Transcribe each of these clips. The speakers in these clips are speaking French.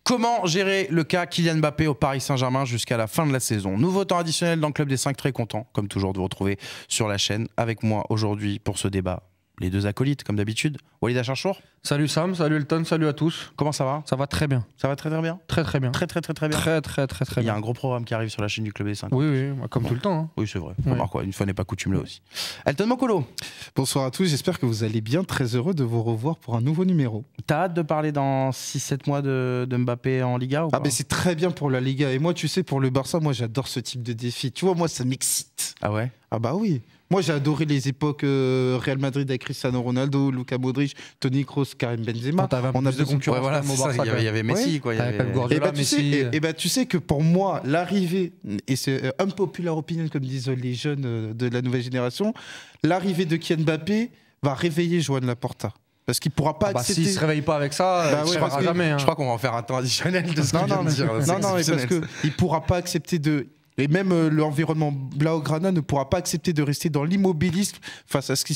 Comment gérer le cas Kylian Mbappé au Paris Saint-Germain jusqu'à la fin de la saison? Nouveau temps additionnel dans le Club des 5, très content, comme toujours, de vous retrouver sur la chaîne. Avec moi aujourd'hui pour ce débat, les deux acolytes, comme d'habitude. Walid Acharchour. Salut Sam, salut Elton, salut à tous. Comment ça va? Ça va très bien. Ça va très très bien? Très très bien. Très bien? Très Il y bien. a un gros programme qui arrive sur la chaîne du Club des 5. Oui, comme tout le temps. Hein. Oui, c'est vrai. Oui. Quoi, une fois n'est pas coutume là aussi. Elton Mokolo. Bonsoir à tous, j'espère que vous allez bien. Très heureux de vous revoir pour un nouveau numéro. T'as hâte de parler dans 6-7 mois de Mbappé en Liga ou pas? Ah ben c'est très bien pour la Liga. Et moi, tu sais, pour le Barça, moi j'adore ce type de défi. Tu vois, moi ça m'excite. Ah ouais? Ah bah oui. Moi j'ai adoré les époques Real Madrid avec Cristiano Ronaldo, Luka Modric, Toni Kroos, Karim Benzema. On a plus de concurrence. Ouais, voilà, au c'est ça, Barça, il y avait Messi. Quoi, il y T'avais avait- Pep Guardiola, Messi. tu sais que pour moi, l'arrivée, et c'est unpopular opinion comme disent les jeunes de la nouvelle génération, l'arrivée de Kylian Mbappé va réveiller Joan Laporta. Parce qu'il ne pourra pas accepter... S'il se réveille pas avec ça, Bah il ouais, se parce réveillera que jamais. Hein. Je crois qu'on va en faire un temps additionnel de ce qu'il vient de dire. C'est Non, mais parce exceptionnel, qu'il ne pourra pas accepter de... Et même l'environnement Blaugrana ne pourra pas accepter de rester dans l'immobilisme face à ce qui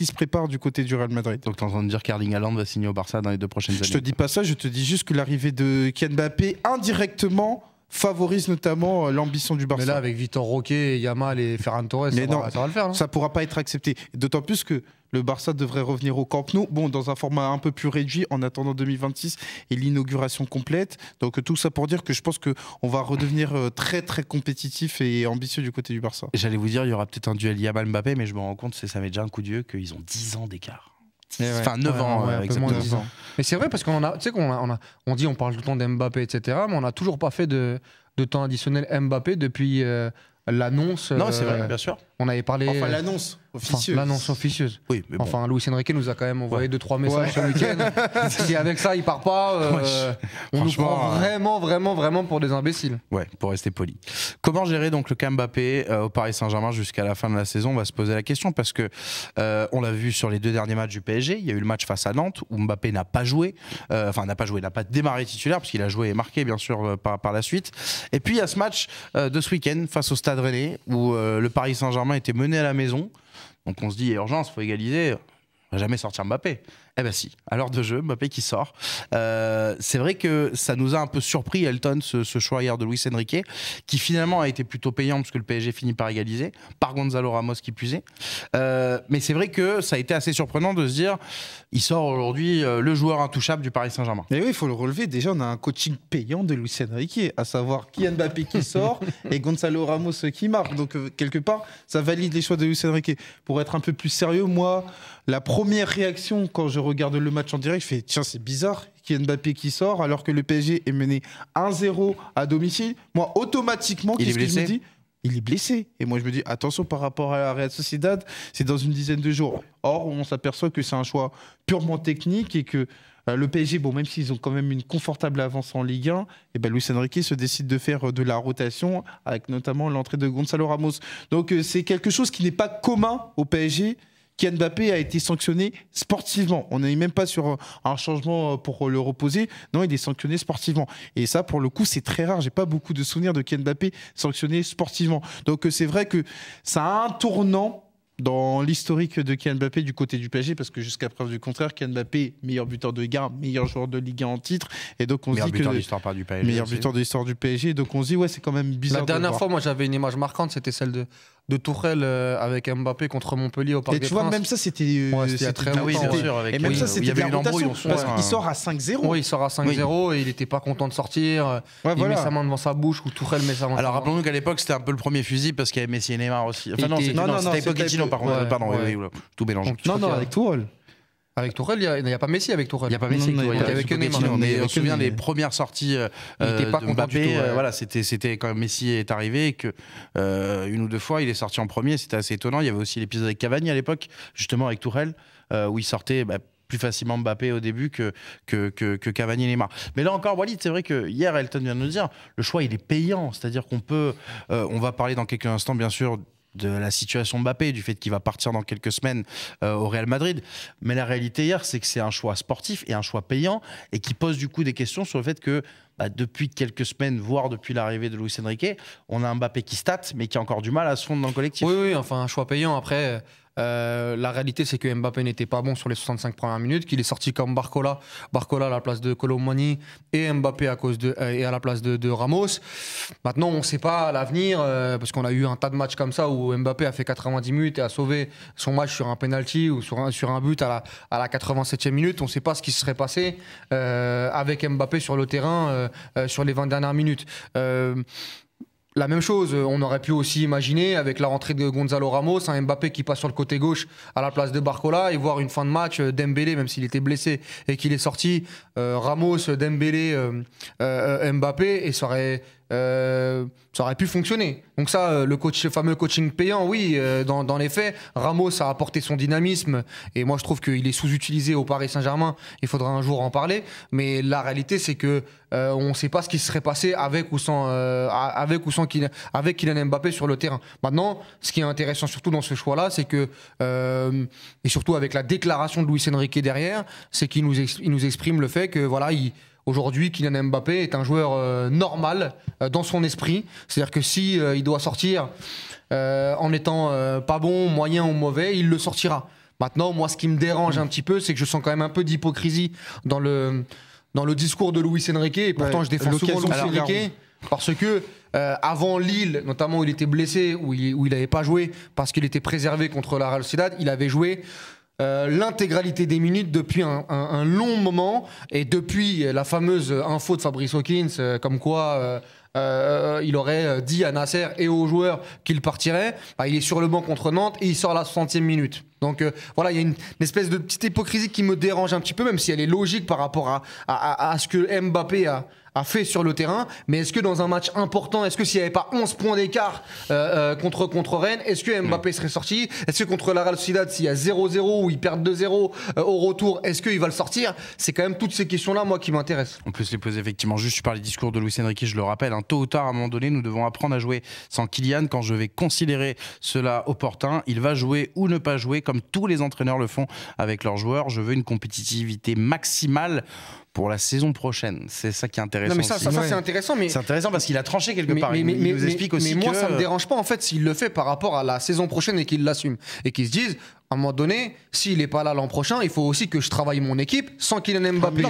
se prépare du côté du Real Madrid. Donc, tu es en train de dire qu'Erling Haaland va signer au Barça dans les 2 prochaines années? Je te dis pas ça, je te dis juste que l'arrivée de Kylian Mbappé indirectement favorise notamment l'ambition du Barça. Mais là, avec Vitor Roque, Yamal et Ferran Torres, Mais non, ça va le faire. Non ça pourra pas être accepté. D'autant plus que le Barça devrait revenir au Camp Nou, bon, dans un format un peu plus réduit en attendant 2026 et l'inauguration complète. Donc tout ça pour dire que je pense qu'on va redevenir très très compétitif et ambitieux du côté du Barça. J'allais vous dire, il y aura peut-être un duel Yamal-Mbappé, mais je me rends compte, ça met déjà un coup de vieux qu'ils ont 10 ans d'écart. Enfin, 9 ans, un peu moins de exactement. 10 ans. Mais c'est vrai parce qu'on a, tu sais on dit on parle tout le temps d'Mbappé, etc. Mais on n'a toujours pas fait de temps additionnel Mbappé depuis l'annonce. Non, c'est vrai, bien sûr. On avait parlé. Enfin, l'annonce officieuse. L'annonce officieuse. Oui, mais bon. Enfin, Luis Enrique nous a quand même envoyé 2-3 messages ce week-end. Si avec ça, il part pas, on nous prend vraiment pour des imbéciles. Ouais, pour rester poli. Comment gérer donc le cas Mbappé au Paris Saint-Germain jusqu'à la fin de la saison? On va se poser la question parce que on l'a vu sur les 2 derniers matchs du PSG. Il y a eu le match face à Nantes où Mbappé n'a pas joué, n'a pas démarré titulaire parce qu'il a joué et marqué bien sûr par la suite. Et puis il y a ce match de ce week-end face au Stade Rennais où le Paris Saint-Germain était mené à la maison. Donc on se dit, urgence, il faut égaliser. On va jamais sortir Mbappé. Eh ben si, à l'heure de jeu, Mbappé qui sort. C'est vrai que ça nous a un peu surpris, Elton, ce choix hier de Luis Enrique, qui finalement a été plutôt payant parce que le PSG finit par égaliser, par Gonzalo Ramos qui plus est. Mais c'est vrai que ça a été assez surprenant de se dire, il sort aujourd'hui le joueur intouchable du Paris Saint-Germain. Et oui, il faut le relever. Déjà, on a un coaching payant de Luis Enrique, à savoir Kylian Mbappé qui sort et Gonzalo Ramos qui marque. Donc, quelque part, ça valide les choix de Luis Enrique. Pour être un peu plus sérieux, moi, la première réaction quand je regarde le match en direct, je fais tiens, c'est bizarre, Kylian Mbappé qui sort alors que le PSG est mené 1-0 à domicile. Moi, automatiquement, qu'est-ce que je me dis ? Il est blessé. Et moi, je me dis, attention par rapport à la Real Sociedad, c'est dans une dizaine de jours. Or, on s'aperçoit que c'est un choix purement technique et que le PSG, bon, même s'ils ont quand même une confortable avance en Ligue 1, et ben Luis Enrique se décide de faire de la rotation avec notamment l'entrée de Gonzalo Ramos. Donc, c'est quelque chose qui n'est pas commun au PSG. Kylian Mbappé a été sanctionné sportivement. On n'est même pas sur un changement pour le reposer. Non, il est sanctionné sportivement. Et ça, pour le coup, c'est très rare. J'ai pas beaucoup de souvenirs de Kylian Mbappé sanctionné sportivement. Donc, c'est vrai que ça a un tournant dans l'historique de Kylian Mbappé du côté du PSG, parce que jusqu'à preuve du contraire, Kylian Mbappé, meilleur buteur de Ligue 1, meilleur joueur de Ligue 1 en titre, et donc on se dit que meilleur buteur de l'histoire du PSG. Meilleur buteur de l'histoire du PSG, donc on se dit ouais, c'est quand même bizarre. La dernière fois, moi, j'avais une image marquante, c'était celle de Tourelle avec Mbappé contre Montpellier au Parc des Princes. Et tu vois, même ça, c'était il y a très longtemps. Oui, bien sûr. Et même ça, c'était de la rotation, parce qu'il sort à 5-0. Oui, il sort à 5-0 et il n'était pas content de sortir. Il met sa main devant sa bouche, ou Tourelle met sa main. Alors rappelons-nous qu'à l'époque, c'était un peu le premier fusil parce qu'il y avait Messi et Neymar aussi. Enfin non, c'était Pochettino par contre. Pardon, tout mélange. Non, avec Tourelle. Avec Tourelle, il n'y a pas Messi avec Tourelle. Il n'y a pas Messi avec Tourelle. Il y avait que Neymar. On se souvient des premières sorties de Mbappé. Voilà, c'était quand Messi est arrivé et que une ou deux fois, il est sorti en premier. C'était assez étonnant. Il y avait aussi l'épisode avec Cavani à l'époque, justement avec Tourelle, où il sortait plus facilement Mbappé au début que Cavani et Neymar. Mais là encore, Walid, c'est vrai que hier, Elton vient de nous dire, le choix, il est payant. C'est-à-dire qu'on peut... on va parler dans quelques instants, bien sûr, de la situation de Mbappé, du fait qu'il va partir dans quelques semaines au Real Madrid. Mais la réalité hier, c'est que c'est un choix sportif et un choix payant et qui pose du coup des questions sur le fait que depuis quelques semaines, voire depuis l'arrivée de Luis Enrique, on a un Mbappé qui state, mais qui a encore du mal à se fondre dans le collectif. Oui, enfin un choix payant. Après, La réalité, c'est que Mbappé n'était pas bon sur les 65 premières minutes, qu'il est sorti comme Barcola à la place de Colomani et Mbappé et à la place de Ramos. Maintenant, on ne sait pas à l'avenir, parce qu'on a eu un tas de matchs comme ça où Mbappé a fait 90 minutes et a sauvé son match sur un penalty ou sur un but à la 87e minute. On ne sait pas ce qui se serait passé avec Mbappé sur le terrain sur les 20 dernières minutes. La même chose, on aurait pu aussi imaginer avec la rentrée de Gonzalo Ramos, un Mbappé qui passe sur le côté gauche à la place de Barcola et voir une fin de match Dembélé, même s'il était blessé et qu'il est sorti, Ramos, Dembélé, Mbappé, et ça aurait pu fonctionner. Donc ça, le fameux coaching payant, oui, dans les faits, Ramos a apporté son dynamisme et moi je trouve qu'il est sous-utilisé au Paris Saint-Germain. Il faudra un jour en parler, mais la réalité c'est que on ne sait pas ce qui serait passé avec ou sans Kylian Mbappé sur le terrain. Maintenant, ce qui est intéressant surtout dans ce choix-là, c'est que et surtout avec la déclaration de Luis Enrique derrière, c'est qu'il nous exprime le fait que voilà, aujourd'hui, Kylian Mbappé est un joueur normal dans son esprit. C'est-à-dire que si il doit sortir en étant pas bon, moyen ou mauvais, il le sortira. Maintenant, moi, ce qui me dérange un petit peu, c'est que je sens quand même un peu d'hypocrisie dans le discours de Luis Enrique. Et pourtant, je défends souvent Luis Enrique parce que avant Lille, notamment où il était blessé, où il n'avait pas joué parce qu'il était préservé contre la Real Sociedad, il avait joué l'intégralité des minutes depuis un long moment, et depuis la fameuse info de Fabrice Hawkins comme quoi il aurait dit à Nasser et aux joueurs qu'il partirait, il est sur le banc contre Nantes et il sort à la 60e minute. Donc voilà, il y a une espèce de petite hypocrisie qui me dérange un petit peu, même si elle est logique par rapport à ce que Mbappé a fait sur le terrain. Mais est-ce que dans un match important, est-ce que s'il n'y avait pas 11 points d'écart contre Rennes, est-ce que Mbappé serait sorti? Est-ce que contre la Real Sociedad, s'il y a 0-0 ou ils perdent 2-0 au retour, est-ce qu'il va le sortir? C'est quand même toutes ces questions-là, moi, qui m'intéressent. On peut se les poser effectivement. Juste par les discours de Luis Enrique, je le rappelle, tôt ou tard, à un moment donné, nous devons apprendre à jouer sans Kylian. Quand je vais considérer cela opportun, il va jouer ou ne pas jouer, comme tous les entraîneurs le font avec leurs joueurs. Je veux une compétitivité maximale pour la saison prochaine. C'est ça qui est intéressant. Non, mais ça c'est intéressant. Mais c'est intéressant parce qu'il a tranché quelque part. Il nous explique aussi mais moi, que... ça me dérange pas en fait s'il le fait par rapport à la saison prochaine et qu'il l'assume. Et qu'il se dise, à un moment donné, s'il n'est pas là l'an prochain, il faut aussi que je travaille mon équipe sans Kylian Mbappé.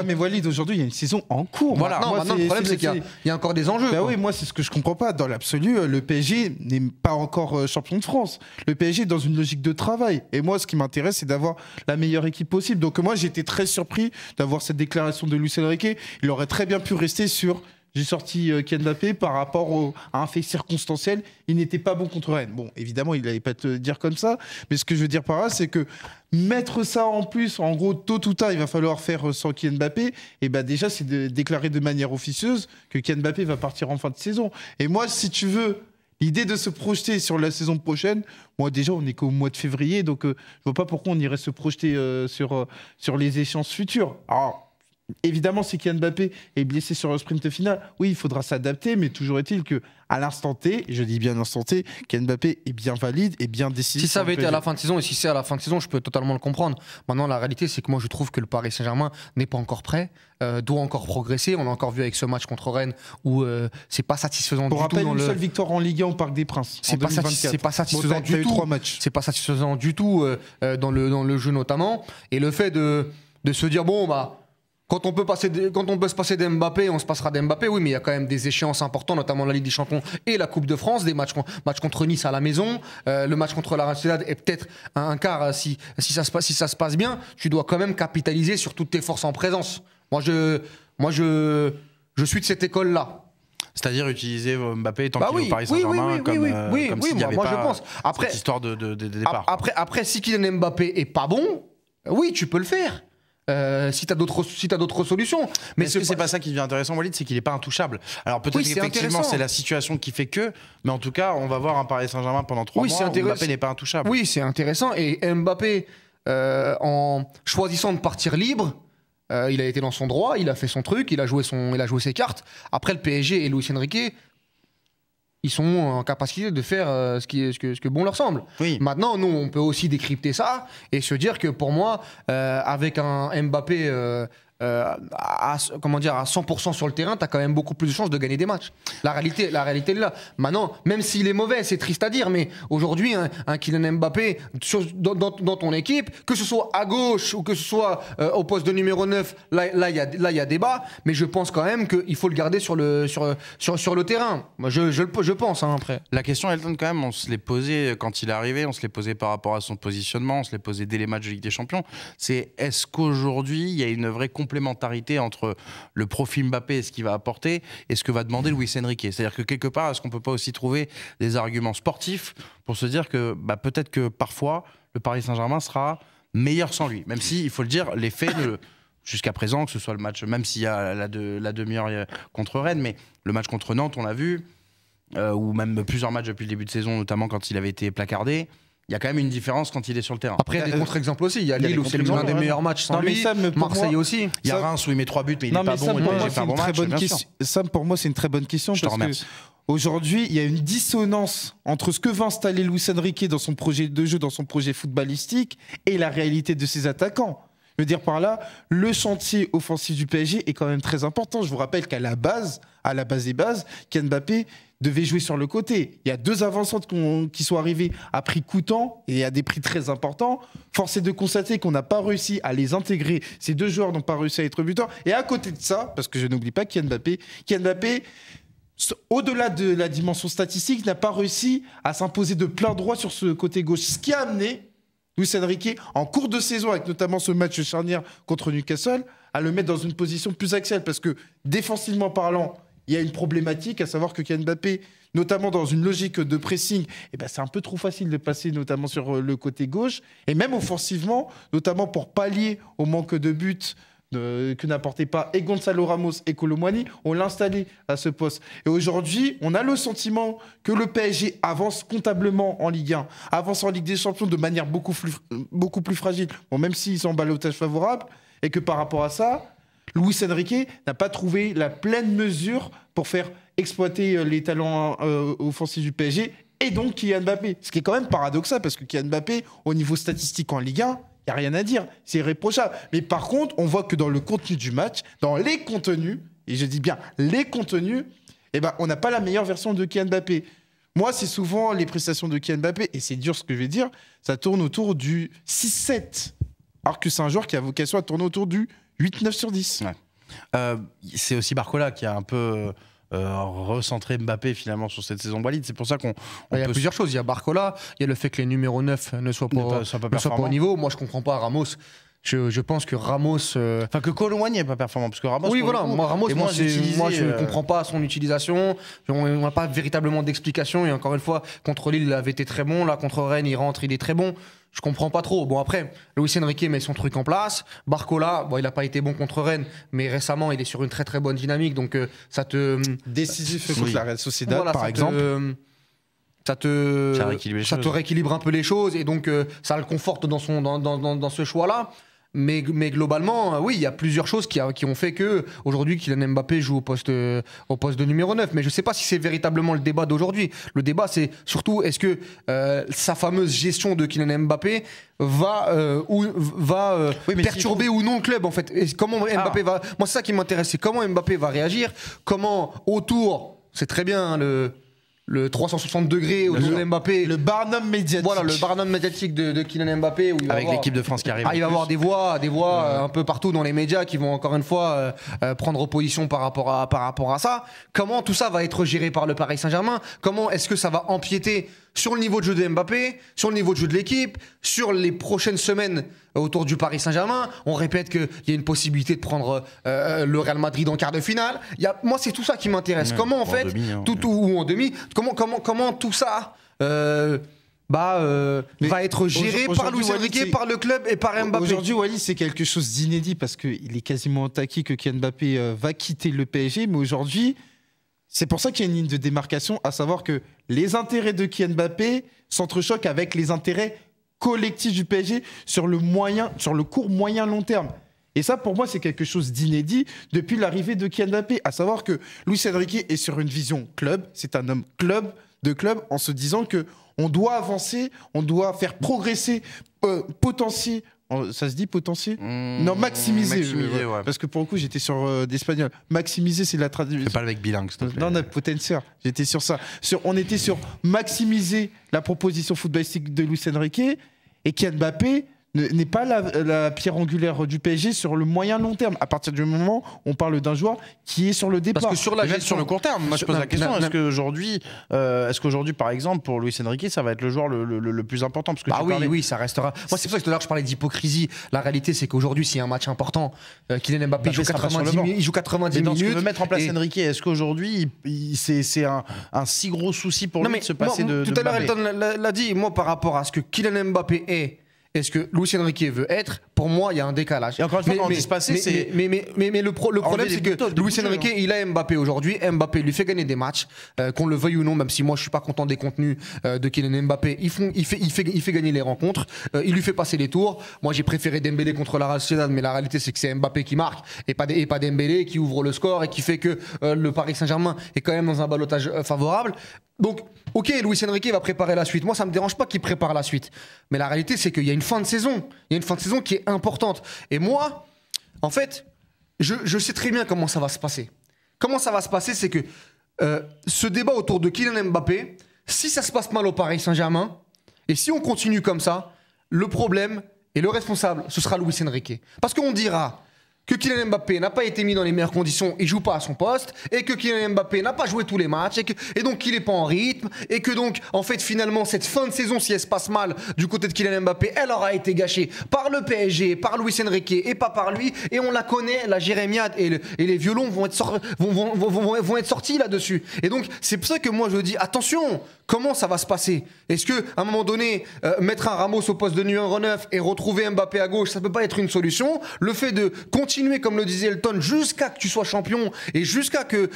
Mais Walid, aujourd'hui, il y a une saison en cours. Voilà. Maintenant, le problème, c'est qu'il y a encore des enjeux. Bah oui, moi, c'est ce que je comprends pas. Dans l'absolu, le PSG n'est pas encore champion de France. Le PSG est dans une logique de travail. Et moi, ce qui m'intéresse, c'est d'avoir la meilleure équipe possible. Donc moi, j'ai été très surpris d'avoir cette déclaration de Luis Enrique. Il aurait très bien pu rester sur... J'ai sorti Kylian Mbappé par rapport à un fait circonstanciel. Il n'était pas bon contre Rennes. Bon, évidemment, il n'allait pas te dire comme ça. Mais ce que je veux dire par là, c'est que mettre ça en plus, en gros, tôt ou tard, il va falloir faire sans Kylian Mbappé. Et bah déjà, c'est de déclarer de manière officieuse que Kylian Mbappé va partir en fin de saison. Et moi, si tu veux, l'idée de se projeter sur la saison prochaine, moi déjà, on n'est qu'au mois de février. Donc, je ne vois pas pourquoi on irait se projeter sur les échéances futures. Alors, évidemment, si Kylian Mbappé est blessé sur le sprint final, oui, il faudra s'adapter, mais toujours est-il que à l'instant T, et je dis bien à l'instant T, Kylian Mbappé est bien valide et bien décisif. Si ça avait été à la fin de saison, et si c'est à la fin de saison, je peux totalement le comprendre. Maintenant, la réalité, c'est que moi, je trouve que le Paris Saint-Germain n'est pas encore prêt, doit encore progresser. On a encore vu avec ce match contre Rennes où c'est pas satisfaisant Pour du rappel, tout. une seule victoire en Ligue 1 au Parc des Princes. C'est pas satisfaisant du tout. 3 matchs. C'est pas satisfaisant du tout dans le jeu notamment. Et le fait de se dire bon bah. Quand on peut se passer d'Mbappé, on se passera d'Mbappé, oui, mais il y a quand même des échéances importantes, notamment la Ligue des Champions et la Coupe de France, des matchs contre Nice à la maison, le match contre la Real Sociedad est peut-être un quart, si ça se passe bien, tu dois quand même capitaliser sur toutes tes forces en présence. Moi, je suis de cette école-là. C'est-à-dire utiliser Mbappé tant qu'il est au Paris Saint-Germain comme s'il n'y avait pas cette histoire de départ. Après, si Kylian Mbappé est pas bon, oui, tu peux le faire. Si t'as d'autres solutions. Mais est-ce que c'est pas ça qui devient intéressant, Walid, c'est qu'il n'est pas intouchable. Alors peut-être qu'effectivement c'est la situation qui fait que, mais en tout cas on va voir un Paris Saint-Germain pendant 3 mois où Mbappé n'est pas intouchable. Oui, c'est intéressant. Et Mbappé, en choisissant de partir libre, il a été dans son droit, il a fait son truc, il a joué ses cartes. Après le PSG et Luis Enrique, ils sont en capacité de faire ce que bon leur semble. Oui. Maintenant, nous, on peut aussi décrypter ça et se dire que pour moi, avec un Mbappé comment dire, à 100% sur le terrain, tu as quand même beaucoup plus de chances de gagner des matchs. La réalité est là. Maintenant, même s'il est mauvais, c'est triste à dire, mais aujourd'hui, un Kylian Mbappé dans ton équipe, que ce soit à gauche ou que ce soit au poste de numéro 9, là, il y a débat, mais je pense quand même qu'il faut le garder sur le terrain. Moi, je pense, après. La question, Elton, quand même, on se l'est posée quand il est arrivé, on se l'est posée par rapport à son positionnement, on se l'est posée dès les matchs de Ligue des Champions. C'est est-ce qu'aujourd'hui, il y a une vraie complémentarité entre le profil Mbappé et ce qu'il va apporter et ce que va demander Luis Enrique. C'est-à-dire que quelque part, est-ce qu'on peut pas aussi trouver des arguments sportifs pour se dire que peut-être que parfois le Paris Saint-Germain sera meilleur sans lui, même si il faut le dire, les faits jusqu'à présent, que ce soit le match, même s'il y a la demi-heure contre Rennes, mais le match contre Nantes, on l'a vu, ou même plusieurs matchs depuis le début de saison, notamment quand il avait été placardé. Il y a quand même une différence quand il est sur le terrain. Après, il y a des contre-exemples aussi. Il y a Lille où c'est l'un des meilleurs matchs sans lui. Marseille aussi. Il y a Reims où il met 3 buts, mais il n'est pas bon. Sam, pour moi, c'est une très bonne question. Parce que aujourd'hui, il y a une dissonance entre ce que va installer Luis Enrique dans son projet de jeu, dans son projet footballistique, et la réalité de ses attaquants. Je veux dire par là, le chantier offensif du PSG est quand même très important. Je vous rappelle qu'à la base des bases, Kylian Mbappé devait jouer sur le côté. Il y a 2 avancantes qui sont arrivées à prix coûtant et à des prix très importants. Force est de constater qu'on n'a pas réussi à les intégrer. Ces 2 joueurs n'ont pas réussi à être buteurs. Et à côté de ça, parce que je n'oublie pas Kylian Mbappé, au-delà de la dimension statistique, n'a pas réussi à s'imposer de plein droit sur ce côté gauche. Ce qui a amené Luis Enrique, en cours de saison, avec notamment ce match charnière contre Newcastle, à le mettre dans une position plus axiale. Parce que, défensivement parlant, il y a une problématique, à savoir que Kylian Mbappé, notamment dans une logique de pressing, c'est un peu trop facile de passer notamment sur le côté gauche. Et même offensivement, notamment pour pallier au manque de buts que n'apportaient pas et Gonzalo Ramos et Kolo Muani, on l'a installé à ce poste. Et aujourd'hui, on a le sentiment que le PSG avance comptablement en Ligue 1, avance en Ligue des Champions de manière beaucoup plus fragile, même s'ils sont en ballottage favorable, et que par rapport à ça, Luis Enrique n'a pas trouvé la pleine mesure pour faire exploiter les talents offensifs du PSG et donc Kylian Mbappé. Ce qui est quand même paradoxal parce que Kylian Mbappé, au niveau statistique en Ligue 1, il n'y a rien à dire. C'est irréprochable. Mais par contre, on voit que dans le contenu du match, dans les contenus, et je dis bien les contenus, on n'a pas la meilleure version de Kylian Mbappé. Moi, c'est souvent les prestations de Kylian Mbappé, et c'est dur ce que je vais dire, ça tourne autour du 6-7. Alors que c'est un joueur qui a vocation à tourner autour du 8-9 sur 10. Ouais. C'est aussi Barcola qui a un peu recentré Mbappé finalement sur cette saison Walid. C'est pour ça qu'on il y a plusieurs choses. Il y a Barcola, il y a le fait que les numéros 9 ne soient pas au niveau. Moi, je comprends pas Ramos. Je pense que Ramos... Enfin, que Kolo Muani n'est pas performant. Parce que Ramos, oui, voilà. Moi, Ramos, moi je ne comprends pas son utilisation. On n'a pas véritablement d'explication. Et encore une fois, contre Lille, il avait été très bon. Là, contre Rennes, il rentre, il est très bon. Je comprends pas trop. Bon, après, Luis Enrique met son truc en place. Barcola, il n'a pas été bon contre Rennes, mais récemment, il est sur une très très bonne dynamique. Donc, ça te... Décisif contre la Real Sociedad, par exemple. Ça te rééquilibre un peu les choses et donc ça le conforte dans ce choix-là. Mais globalement, oui, il y a plusieurs choses qui ont fait que aujourd'hui Kylian Mbappé joue au poste de numéro 9. Mais je ne sais pas si c'est véritablement le débat d'aujourd'hui. Le débat, c'est surtout est-ce que sa fameuse gestion de Kylian Mbappé va perturber ou non le club en fait. Et comment Mbappé va... Moi, c'est ça qui m'intéresse, c'est comment Mbappé va réagir, comment autour, c'est très bien le 360 degrés autour de Mbappé. Le Barnum médiatique. Voilà, le Barnum médiatique de Kylian Mbappé. Où avec l'équipe de France qui arrive. Il va y avoir des voix un peu partout dans les médias qui vont encore une fois prendre opposition par rapport à ça. Comment tout ça va être géré par le Paris Saint-Germain? Comment est-ce que ça va empiéter sur le niveau de jeu de Mbappé, sur le niveau de jeu de l'équipe, sur les prochaines semaines autour du Paris Saint-Germain? On répète qu'il y a une possibilité de prendre le Real Madrid en quart de finale. Moi, c'est tout ça qui m'intéresse. Ouais, comment, en fait, ou en demi, comment tout ça va être géré par Luis Enrique, par le club et par Mbappé? Aujourd'hui, Walid, c'est quelque chose d'inédit parce qu'il est quasiment acquis que Kylian Mbappé va quitter le PSG. Mais aujourd'hui, c'est pour ça qu'il y a une ligne de démarcation, à savoir que les intérêts de Kylian Mbappé s'entrechoquent avec les intérêts collectifs du PSG sur le court, moyen, long terme. Et ça, pour moi, c'est quelque chose d'inédit depuis l'arrivée de Kylian Mbappé, à savoir que Luis Enrique est sur une vision club, c'est un homme de club, en se disant que on doit avancer, on doit faire progresser, potencier Ça se dit potentiel? Non, maximiser. Ouais. Parce que pour le coup, j'étais sur d'espagnol. Maximiser, c'est la traduction. C'est pas le mec bilingue, s'il te plaît. Non, potentiel. J'étais sur ça. On était sur maximiser la proposition footballistique de Luis Enrique et Kylian Mbappé n'est pas la pierre angulaire du PSG sur le moyen long terme. À partir du moment où on parle d'un joueur qui est sur le départ. Parce que sur le court terme, moi je pose la question, est-ce qu'aujourd'hui, par exemple, pour Luis Enrique, ça va être le joueur le plus important? Parce que oui, ça restera. Moi, c'est pour ça que tout à l'heure je parlais d'hypocrisie. La réalité, c'est qu'aujourd'hui, s'il y a un match important, Kylian Mbappé joue 90 minutes. Dans ce que veut mettre en place Enrique, est-ce qu'aujourd'hui, c'est un si gros souci pour lui de se passer de tout à l'heure, Elton l'a dit, moi, par rapport à ce que Kylian Mbappé est, est-ce que Luis Enrique veut être? Pour moi, il y a un décalage. Et encore une fois, quand on dit se passer, c'est. Mais le problème, c'est que Luis Enrique, il a Mbappé aujourd'hui. Mbappé lui fait gagner des matchs, qu'on le veuille ou non, même si moi, je suis pas content des contenus de Kylian Mbappé. Il fait gagner les rencontres. Il lui fait passer les tours. Moi, j'ai préféré Dembélé contre la Real Sociedad, mais la réalité, c'est que c'est Mbappé qui marque et pas Dembélé qui ouvre le score et qui fait que le Paris Saint-Germain est quand même dans un ballottage favorable. Donc, ok, Luis Enrique va préparer la suite. Moi, ça me dérange pas qu'il prépare la suite. Mais la réalité, c'est qu'il y a une fin de saison. Il y a une fin de saison qui est importante. Et moi, en fait, je sais très bien comment ça va se passer. Comment ça va se passer, c'est que ce débat autour de Kylian Mbappé, si ça se passe mal au Paris Saint-Germain, et si on continue comme ça, le problème et le responsable, ce sera Luis Enrique. Parce qu'on dira que Kylian Mbappé n'a pas été mis dans les meilleures conditions et joue pas à son poste, et que Kylian Mbappé n'a pas joué tous les matchs, et donc qu'il est pas en rythme, et que donc, en fait, finalement, cette fin de saison, si elle se passe mal du côté de Kylian Mbappé, elle aura été gâchée par le PSG, par Luis Enrique, et pas par lui, et on la connaît, la jérémiade et les violons vont être sortis là-dessus. Et donc, c'est pour ça que moi, je dis, attention, comment ça va se passer? Est-ce que, à un moment donné, mettre un Ramos au poste de numéro 9 et retrouver Mbappé à gauche, ça peut pas être une solution? Le fait de continuer, comme le disait Elton, jusqu'à que tu sois champion et jusqu'à que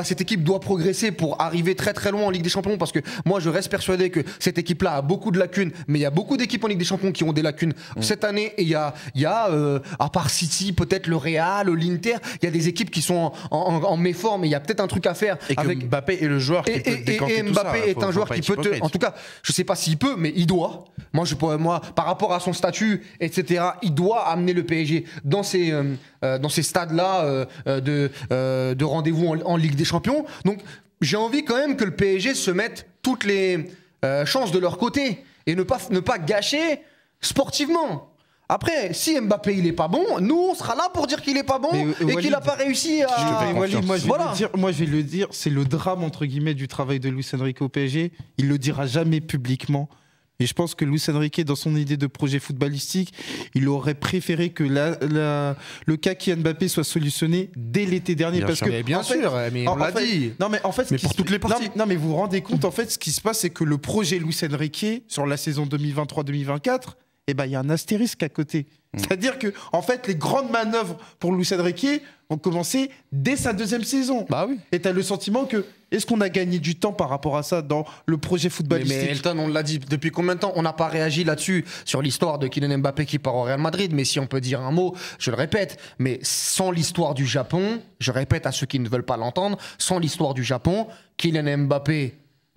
cette équipe doit progresser pour arriver très très loin en Ligue des Champions, parce que moi je reste persuadé que cette équipe-là a beaucoup de lacunes, mais il y a beaucoup d'équipes en Ligue des Champions qui ont des lacunes cette année, et il y a à part City, peut-être le Real, l'Inter, il y a des équipes qui sont en méforme, et il y a peut-être un truc à faire. Et avec Mbappé est le joueur qui peut décanter tout ça. Mbappé est un joueur qui peut en tout cas, je sais pas s'il peut, mais il doit. Moi, par rapport à son statut, etc., il doit amener le PSG dans ces stades-là de rendez-vous en Ligue des Champions. Donc, j'ai envie quand même que le PSG se mette toutes les chances de leur côté et ne pas gâcher sportivement. Après, si Mbappé il est pas bon, nous on sera là pour dire qu'il est pas bon et qu'il n'a pas réussi à. Moi je vais le dire, c'est le drame entre guillemets du travail de Luis Enrique au PSG. Il le dira jamais publiquement. Et je pense que Luis Enrique, dans son idée de projet footballistique, il aurait préféré que le cas Kylian Mbappé soit solutionné dès l'été dernier. Bien sûr, mais on l'a dit. Non, mais en fait, pour toutes les parties. Non, mais vous vous rendez compte, en fait, ce qui se passe, c'est que le projet Luis Enrique, sur la saison 2023-2024, il y a un astérisque à côté. C'est-à-dire que, en fait, les grandes manœuvres pour Luis Enrique vont commencer dès sa deuxième saison. Bah oui. Et tu as le sentiment que, est-ce qu'on a gagné du temps par rapport à ça dans le projet footballistique? Mais Elton, on l'a dit, depuis combien de temps on n'a pas réagi là-dessus, sur l'histoire de Kylian Mbappé qui part au Real Madrid? Mais si on peut dire un mot, je le répète, mais sans l'histoire du Japon, je répète à ceux qui ne veulent pas l'entendre, sans l'histoire du Japon, Kylian Mbappé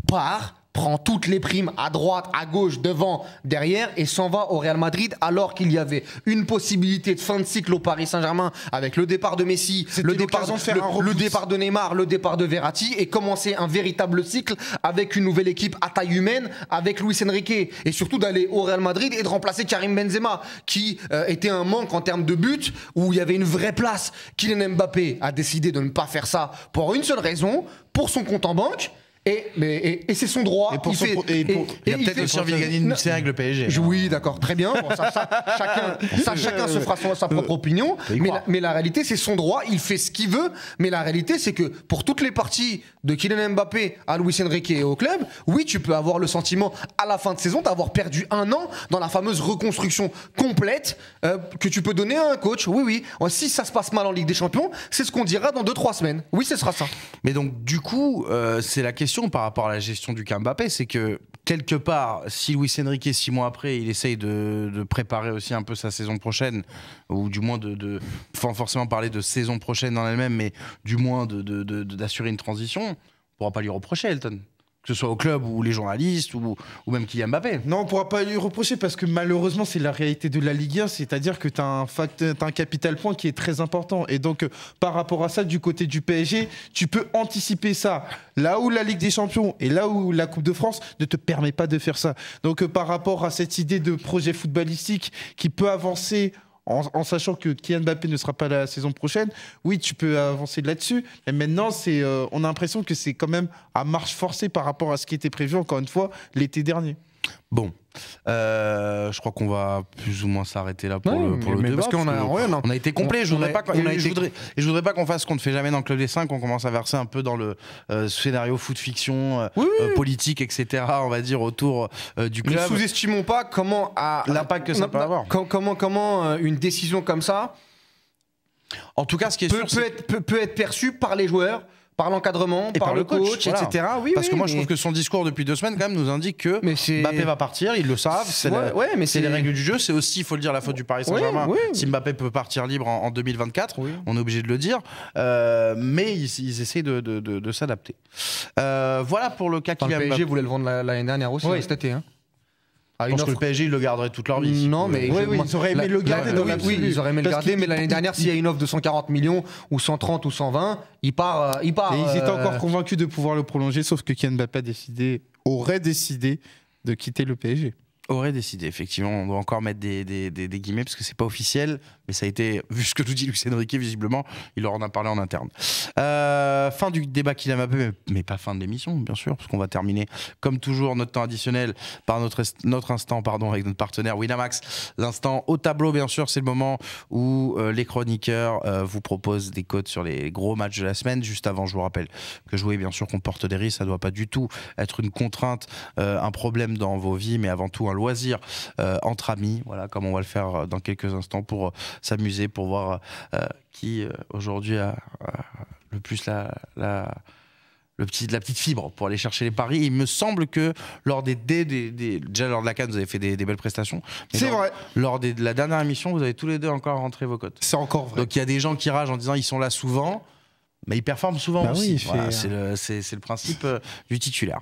part, prend toutes les primes à droite, à gauche, devant, derrière et s'en va au Real Madrid, alors qu'il y avait une possibilité de fin de cycle au Paris Saint-Germain avec le départ de Messi, le départ de Neymar, le départ de Verratti, et commencer un véritable cycle avec une nouvelle équipe à taille humaine, avec Luis Enrique, et surtout d'aller au Real Madrid et de remplacer Karim Benzema qui était un manque en termes de buts, où il y avait une vraie place. Kylian Mbappé a décidé de ne pas faire ça pour une seule raison, pour son compte en banque. Et c'est son droit. Il a peut-être aussi envie de gagner une série avec le PSG. Oui, d'accord, très bien. Bon, chacun se fera sa propre opinion. Mais la réalité, c'est son droit. Il fait ce qu'il veut. Mais la réalité, c'est que pour toutes les parties de Kylian Mbappé à Luis Enrique et au club, oui, tu peux avoir le sentiment à la fin de saison d'avoir perdu un an dans la fameuse reconstruction complète que tu peux donner à un coach. Oui. Si ça se passe mal en Ligue des Champions, c'est ce qu'on dira dans 2-3 semaines. Oui, ce sera ça. Mais donc, du coup, c'est la question par rapport à la gestion du cas Mbappé, c'est que quelque part, si Luis Enrique 6 mois après, il essaye de préparer aussi un peu sa saison prochaine, ou du moins sans forcément parler de saison prochaine en elle-même, mais du moins d'assurer une transition, on ne pourra pas lui reprocher, Elton. Que ce soit au club ou les journalistes ou même Kylian Mbappé. Non, on ne pourra pas lui reprocher parce que malheureusement, c'est la réalité de la Ligue 1. C'est-à-dire que tu as un capital point qui est très important. Et donc, par rapport à ça, du côté du PSG, tu peux anticiper ça. Là où la Ligue des Champions et là où la Coupe de France ne te permet pas de faire ça. Donc, par rapport à cette idée de projet footballistique qui peut avancer en sachant que Kylian Mbappé ne sera pas là la saison prochaine, oui, tu peux avancer là-dessus. Mais maintenant, on a l'impression que c'est quand même à marche forcée par rapport à ce qui était prévu, encore une fois, l'été dernier. Bon, je crois qu'on va plus ou moins s'arrêter là pour le débat. Parce qu'on on a été complet. Je voudrais pas qu'on fasse ce qu'on ne fait jamais dans le Club des 5, qu'on commence à verser un peu dans le scénario foot-fiction, politique, etc. On va dire autour du club. Ne sous-estimons pas comment l'impact que ça peut avoir. Comment une décision comme ça, en tout cas, ce qui est sûr, peut être perçue par les joueurs, par l'encadrement, par le coach, voilà. etc. Oui, parce que moi, je trouve que son discours depuis 2 semaines, quand même, nous indique que Mbappé va partir, ils le savent, c'est les règles du jeu, c'est aussi, il faut le dire, la faute du Paris Saint-Germain. Si Mbappé peut partir libre en 2024, on est obligé de le dire, mais ils essayent de s'adapter. Voilà pour le cas Kylian Mbappé. Le PSG voulait le vendre l'année dernière aussi, cet été. Je pense que le PSG, ils le garderaient toute leur vie. Non, mais ils auraient aimé le garder dans l'absolu. Oui, ils auraient aimé le garder, mais l'année dernière, s'il y a une offre de 140 millions ou 130 ou 120, il part. Et ils étaient encore convaincus de pouvoir le prolonger, sauf que Kylian Mbappé aurait décidé de quitter le PSG. Aurait décidé, effectivement. On doit encore mettre des guillemets parce que c'est pas officiel, mais ça a été, vu ce que nous dit Luis Enrique, visiblement, il leur en a parlé en interne. Fin du débat Kylian Mbappé, mais pas fin de l'émission, bien sûr, parce qu'on va terminer, comme toujours, notre temps additionnel par notre instant avec notre partenaire Winamax. L'instant au tableau, bien sûr, c'est le moment où les chroniqueurs vous proposent des cotes sur les gros matchs de la semaine. Juste avant, je vous rappelle que jouer, bien sûr, comporte des risques. Ça ne doit pas du tout être une contrainte, un problème dans vos vies, mais avant tout un loisir entre amis, voilà, comme on va le faire dans quelques instants pour s'amuser, pour voir qui aujourd'hui a le plus la petite fibre pour aller chercher les paris. Il me semble que lors déjà lors de la CAN, vous avez fait des belles prestations. C'est vrai. Lors de la dernière émission, vous avez tous les deux encore rentré vos cotes. C'est encore vrai. Donc il y a des gens qui ragent en disant ils sont là souvent. Mais il performe souvent aussi. Oui, voilà, c'est le principe du titulaire.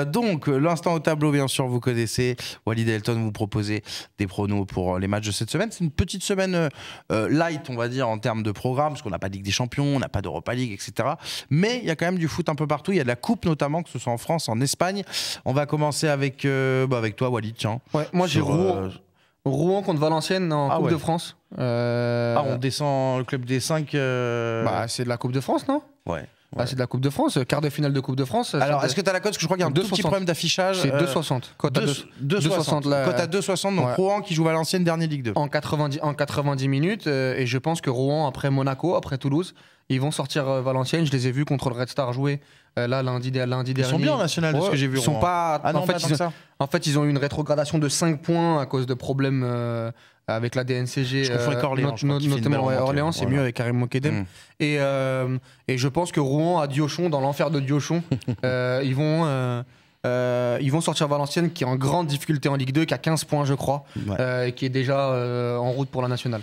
Donc, l'instant au tableau, bien sûr, vous connaissez. Walid et Elton vous proposez des pronos pour les matchs de cette semaine. C'est une petite semaine light, on va dire, en termes de programme, parce qu'on n'a pas de Ligue des Champions, on n'a pas d'Europa League, etc. Mais il y a quand même du foot un peu partout. Il y a de la Coupe, notamment, que ce soit en France, en Espagne. On va commencer avec toi, Walid. Tiens. Ouais, moi, j'ai Rouen contre Valenciennes en Coupe de France. On descend le club des 5. C'est de la Coupe de France, non ? Ouais. C'est de la Coupe de France, quart de finale de Coupe de France. Alors, est-ce que tu as la cote ? Parce que je crois qu'il y a un tout petit problème d'affichage. C'est 2,60. Cote à 2,60. Cote à 2,60, donc Rouen qui joue Valenciennes, dernier Ligue 2. En 90 minutes, et je pense que Rouen, après Monaco, après Toulouse, ils vont sortir Valenciennes. Je les ai vus contre le Red Star jouer lundi dernier. Ils sont bien en national, de ce que j'ai vu. Ils sont pas. En fait, ils ont eu une rétrogradation de 5 points à cause de problèmes avec la DNCG. Je confonds avec Orléans, notamment Orléans, c'est mieux avec Karim Mokedem. Et je pense que Rouen, à Diochon, dans l'enfer de Diochon, ils vont sortir Valenciennes, qui est en grande difficulté en Ligue 2, qui a 15 points, je crois, et qui est déjà en route pour la nationale.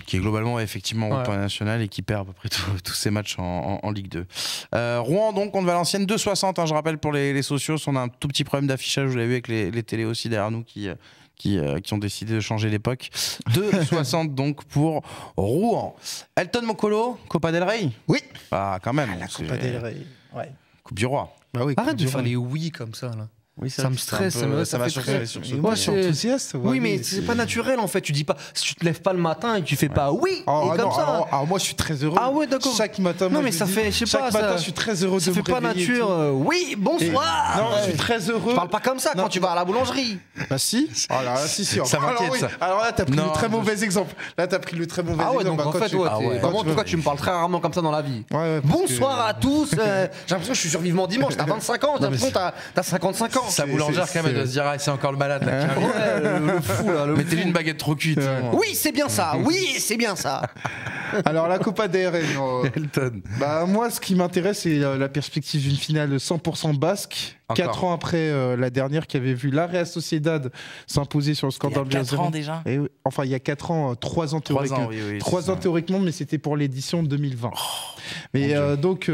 Qui est globalement effectivement en route pour la nationale et qui perd à peu près tous ses matchs en Ligue 2. Rouen, donc, contre Valenciennes, 2,60. Je rappelle pour les socios, on a un tout petit problème d'affichage, vous l'avez vu avec les télés aussi derrière nous qui ont décidé de changer l'époque. 2,60 donc pour Rouen. Elton Mokolo, Copa del Rey ? Oui. Ah, quand même. La Copa del Rey. Ouais. Coupe du Roi. Bah oui, arrête de faire les oui comme ça, là. Oui, ça me stresse, ça fait très... Moi, je suis enthousiaste. Oui, mais c'est pas naturel en fait. Tu dis pas, si tu te lèves pas le matin et que tu fais pas oui, et comme ça. Alors moi, je suis très heureux. Ah ouais, d'accord. Chaque matin, non, mais ça fait, je sais pas, chaque matin, je suis très heureux de me réveiller. Ça fait pas nature. Oui, bonsoir. Non, je suis très heureux. Je parle pas comme ça quand tu vas à la boulangerie. Bah si. Alors là, si. Ça m'inquiète ça. Alors là, t'as pris le très mauvais exemple. Là, t'as pris le très mauvais exemple. Ah ouais, donc en fait, en tout cas, tu me parles très rarement comme ça dans la vie. Bonsoir à tous. J'ai l'impression que je suis sur Vivement Dimanche. T'as 25 ans. J'ai l'impression que t'as 55 ans. Sa boulangère quand même, elle doit se dire c'est encore le malade là. Le fou là. Mettez-lui une baguette trop cuite. Oui, c'est bien ça. Oui, c'est bien ça. Alors la Copa del Rey. Elton. Bah moi, ce qui m'intéresse, c'est la perspective d'une finale 100% basque 4 ans après la dernière qui avait vu la Real Sociedad s'imposer sur le score Il y a d'Albion 4 ans déjà. Et oui. Enfin, il y a 4 ans, 3 ans 3 théoriquement. ans, oui, 3 ans théoriquement, mais c'était pour l'édition 2020. Mais donc,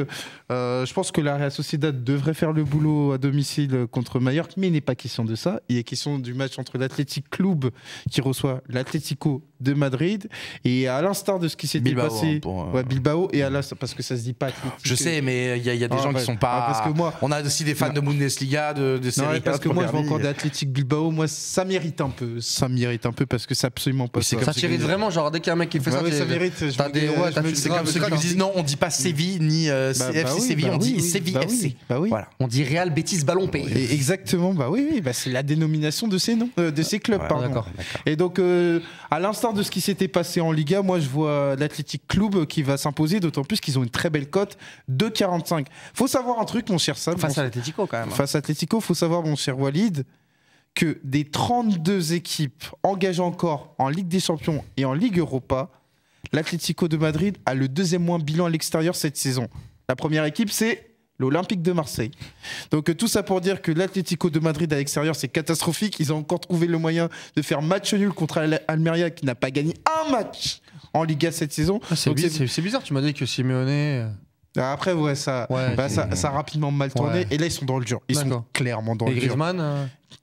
je pense que la Real Sociedad devrait faire le boulot à domicile contre Mallorca, mais il n'est pas question de ça. Il est question du match entre l'Athletic Club qui reçoit l'Atlético de Madrid. Et à l'instar de ce qui s'était passé, Bilbao, et parce que ça se dit pas Athletic. Je sais, mais il y a des gens qui sont pas. Parce que moi, on a aussi des fans de Bundesliga, de série. Parce que moi, je vois encore des Athletic Bilbao. Moi, ça mérite un peu. Ça mérite un peu parce que c'est absolument pas ça. Ça t'irrite vraiment, genre dès qu'il y a un mec qui fait ça, ça mérite. C'est comme ceux qui me disent non, on dit pas Séville ni FC Séville, on dit Séville FC. Voilà. On dit Real Betis Ballon P. Exactement, c'est la dénomination de ces noms, de ces clubs, pardon. D'accord. Et donc, à l'instar de ce qui s'était passé en Liga, moi je vois l'Athletic Club qui va s'imposer, d'autant plus qu'ils ont une très belle cote, 2,45. Faut savoir un truc, mon cher Sam. Face à l'Atlético, quand même. Face à l'Atlético, faut savoir, mon cher Walid, que des 32 équipes engagées encore en Ligue des Champions et en Ligue Europa, l'Atlético de Madrid a le deuxième moins bilan à l'extérieur cette saison. La première équipe, c'est l'Olympique de Marseille. Donc tout ça pour dire que l'Atlético de Madrid à l'extérieur, c'est catastrophique. Ils ont encore trouvé le moyen de faire match nul contre Almeria qui n'a pas gagné un match en Liga cette saison. C'est bizarre, tu m'as dit que Simeone... Après, ça a rapidement mal tourné. Ouais. Et là, ils sont dans le dur. Ils sont clairement dans le dur.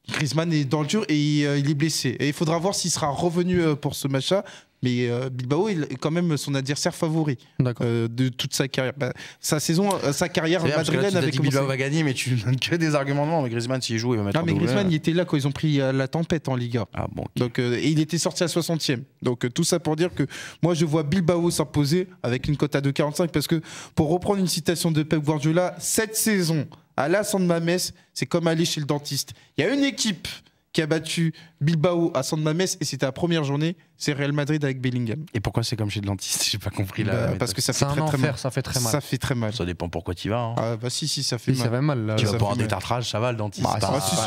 Griezmann est dans le dur et il est blessé. Et il faudra voir s'il sera revenu pour ce match-là. Mais Bilbao est quand même son adversaire favori de toute sa carrière. Sa carrière madrilène avec Bilbao va gagner, mais tu donnes que des arguments. Non, mais Griezmann, s'il joue, il va mettre. Non, mais Griezmann, il était là quand ils ont pris la tempête en Liga. Ah bon. Donc, et il était sorti à 60e. Donc tout ça pour dire que moi, je vois Bilbao s'imposer avec une cote à 2,45 parce que pour reprendre une citation de Pep Guardiola, cette saison à la San Mamés, c'est comme aller chez le dentiste. Il y a une équipe qui a battu Bilbao à San Mamés et c'était la première journée, c'est Real Madrid avec Bellingham. Et pourquoi c'est comme chez le dentiste? J'ai pas compris là. Parce que ça fait très mal. Ça fait très mal. Ça fait très mal. Ça dépend pourquoi tu vas. Hein. Ah bah si, ça fait mal. Ça fait mal. Là, tu vas pour un détartrage, ça va le dentiste.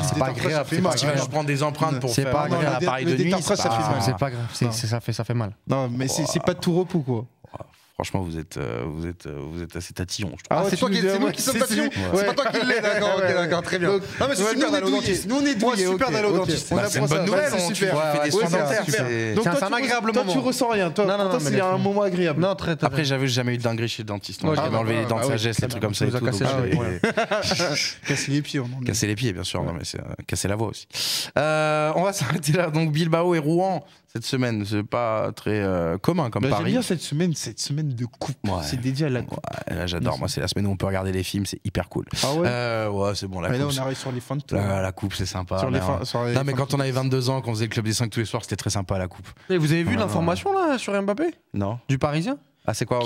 C'est pas agréable. Tu vas juste prendre des empreintes pour faire un appareil de nuit. C'est pas grave. Ça fait mal. Non, mais c'est pas de tout repos quoi. Franchement, vous êtes assez tatillon. Ah, c'est moi qui sommes tatillon. C'est pas toi qui l'es, d'accord, très bien. Non, mais c'est super d'aller au dentiste. Nous, on est douillés. Super d'aller au dentiste. C'est une bonne nouvelle, tu fais des soins dentaires. Donc, c'est un agréable moment. Toi, tu ressens rien. Toi, c'est un moment agréable. Non, très. Après, j'avais jamais eu de dinguerie chez le dentiste. J'avais enlevé les dents de sagesse, les trucs comme ça et tout. Casser les pieds. Casser les pieds, bien sûr. Non, mais c'est casser la voix aussi. On va s'arrêter là. Donc, Bilbao et Rouen. Cette semaine, c'est pas très commun comme pari. J'aime bien cette semaine de coupe. C'est dédié à la coupe. Ouais, j'adore. Moi, c'est la semaine où on peut regarder les films, c'est hyper cool. Ah ouais. Ouais, c'est bon. La coupe, là, on arrive sur les fins de tour. La coupe, c'est sympa. Non, mais quand on avait 22 ans, qu'on faisait le club des 5 tous les soirs, c'était très sympa la coupe. Et vous avez vu l'information là sur Mbappé? Non. Du Parisien? Ah, c'est quoi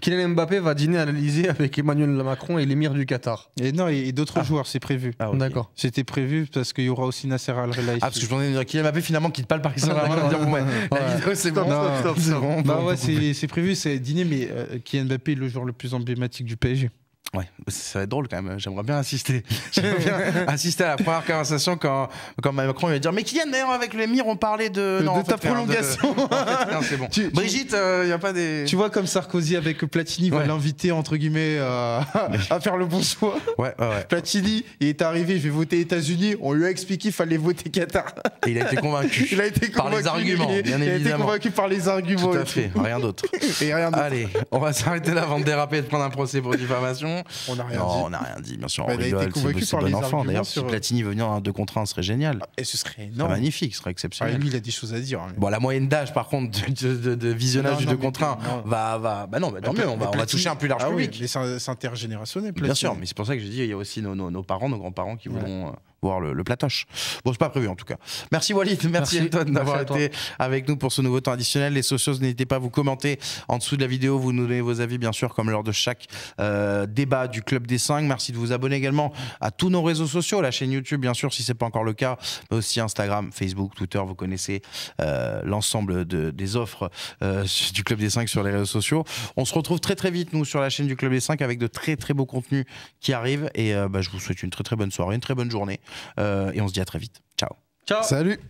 Kylian Mbappé va dîner à l'Elysée avec Emmanuel Macron et l'émir du Qatar. Et non, et d'autres joueurs, c'est prévu. Okay. D'accord. C'était prévu parce qu'il y aura aussi Nasser Al-Khelaifi. Parce que je pensais dire Kylian Mbappé finalement quitte pas le Paris Saint-Germain. La vidéo, c'est bon. C'est prévu, c'est dîner, mais Kylian Mbappé est le joueur le plus emblématique du PSG. Ouais, ça va être drôle quand même. J'aimerais bien assister. À la première conversation quand Macron va dire mais Kylian, d'ailleurs avec l'émir on parlait de ta prolongation. Non, c'est bon. Brigitte, il y a pas des. Tu vois comme Sarkozy avec Platini va l'inviter entre guillemets à faire le bon choix. Ouais. Platini il est arrivé, je vais voter États-Unis. On lui a expliqué qu'il fallait voter Qatar. Et il a été convaincu. Par les arguments, bien évidemment. Il a été convaincu par les arguments. Tout à fait. Rien d'autre. Allez, on va s'arrêter là avant de déraper et de prendre un procès pour diffamation. On n'a rien dit. On n'a rien dit, bien sûr. On rigole, c'est bon enfant. D'ailleurs, si Platini veut venir en 2 contre 1, ce serait génial. Et ce serait énorme. Magnifique, ce serait exceptionnel. Lui, il a des choses à dire. Bon, la moyenne d'âge, par contre, de visionnage du 2 contre 1 va. Bah non, tant mieux, on va toucher un plus large public. Mais c'est intergénérationnel, Platini. Bien sûr, mais c'est pour ça que j'ai dit, il y a aussi nos parents, nos grands-parents qui voudront voir le platoche. Bon, c'est pas prévu en tout cas. Merci Walid, merci Elton d'avoir été avec nous pour ce nouveau temps additionnel. Les socios, n'hésitez pas à vous commenter en dessous de la vidéo, vous nous donnez vos avis bien sûr comme lors de chaque débat du Club des 5. Merci de vous abonner également à tous nos réseaux sociaux, la chaîne YouTube bien sûr si c'est pas encore le cas, mais aussi Instagram, Facebook, Twitter, vous connaissez l'ensemble des offres du Club des 5 sur les réseaux sociaux. On se retrouve très vite nous sur la chaîne du Club des 5 avec de très beaux contenus qui arrivent et je vous souhaite une très bonne soirée, une très bonne journée et on se dit à très vite. Ciao. Salut.